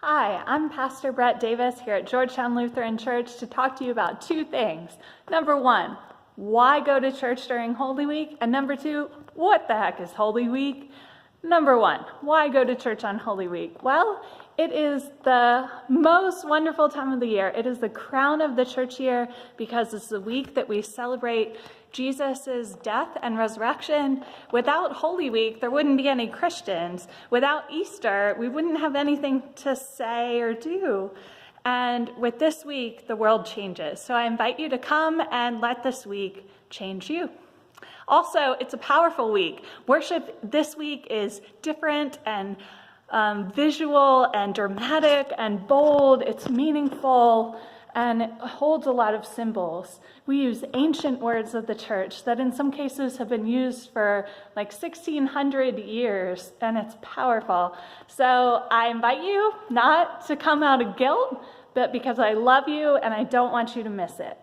Hi, I'm Pastor Brett Davis here at Georgetown Lutheran Church to talk to you about two things. Number one, why go to church during Holy Week? And number two, what the heck is Holy Week? Number one, why go to church on Holy Week? Well, it is the most wonderful time of the year. It is the crown of the church year because it's the week that we celebrate Jesus' death and resurrection. Without Holy Week, there wouldn't be any Christians. Without Easter, we wouldn't have anything to say or do. And with this week, the world changes. So I invite you to come and let this week change you. Also, it's a powerful week. Worship this week is different and visual and dramatic and bold. It's meaningful and it holds a lot of symbols. We use ancient words of the church that in some cases have been used for like 1,600 years, and it's powerful. So I invite you not to come out of guilt, but because I love you and I don't want you to miss it.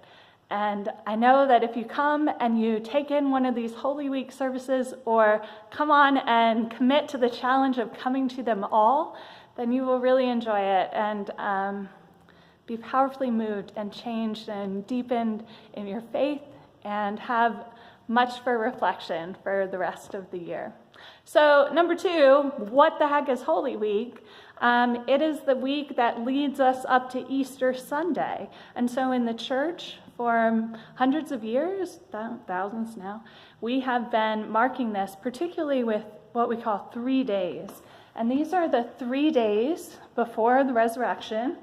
And I know that if you come and you take in one of these Holy Week services or come on and commit to the challenge of coming to them all, then you will really enjoy it and be powerfully moved and changed and deepened in your faith and have much for reflection for the rest of the year. So number two, what the heck is Holy Week? It is the week that leads us up to Easter Sunday. And so in the church, for hundreds of years, thousands now, we have been marking this, particularly with what we call 3 days. And these are the 3 days before the resurrection.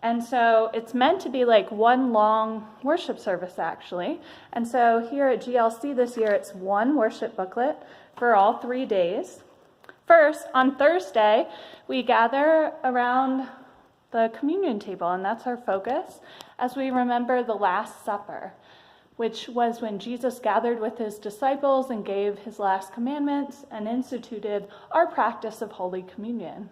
And so it's meant to be like one long worship service, actually. And so here at GLC this year, it's one worship booklet for all 3 days. First, on Thursday, we gather around the communion table, and that's our focus as we remember the Last Supper, which was when Jesus gathered with his disciples and gave his last commandments and instituted our practice of Holy Communion.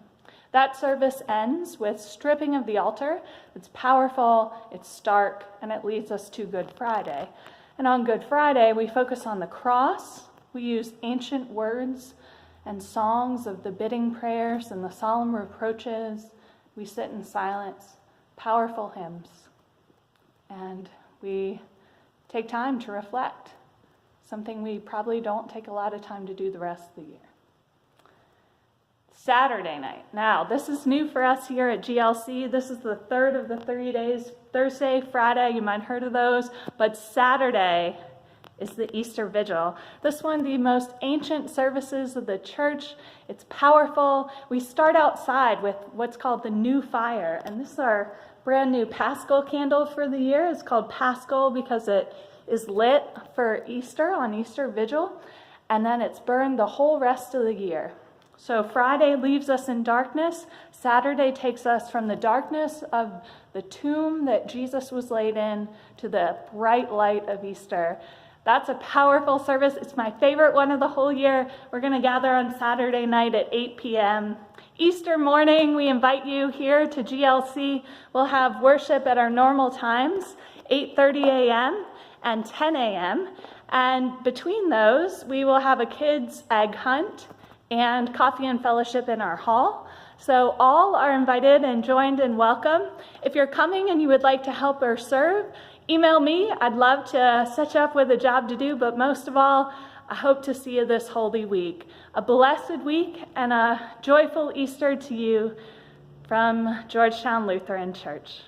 That service ends with stripping of the altar. It's powerful, it's stark, and it leads us to Good Friday. And on Good Friday, we focus on the cross. We use ancient words and songs of the bidding prayers and the solemn reproaches. We sit in silence, powerful hymns, and we take time to reflect, something we probably don't take a lot of time to do the rest of the year. Saturday night. Now, this is new for us here at GLC. This is the third of the 3 days. Thursday, Friday, you might have heard of those, but Saturday is the Easter Vigil. This is one of the most ancient services of the church. It's powerful. We start outside with what's called the new fire, and this is our brand new Paschal candle for the year. It's called Paschal because it is lit for Easter on Easter Vigil, and then it's burned the whole rest of the year. So Friday leaves us in darkness. Saturday takes us from the darkness of the tomb that Jesus was laid in to the bright light of Easter. That's a powerful service. It's my favorite one of the whole year. We're going to gather on Saturday night at 8 p.m. Easter morning, we invite you here to GLC. We'll have worship at our normal times, 8:30 a.m. and 10 a.m. And between those, we will have a kids' egg hunt and coffee and fellowship in our hall. So all are invited and joined and welcome. If you're coming and you would like to help or serve, email me. I'd love to set you up with a job to do, but most of all, I hope to see you this Holy Week. A blessed week and a joyful Easter to you from Georgetown Lutheran Church.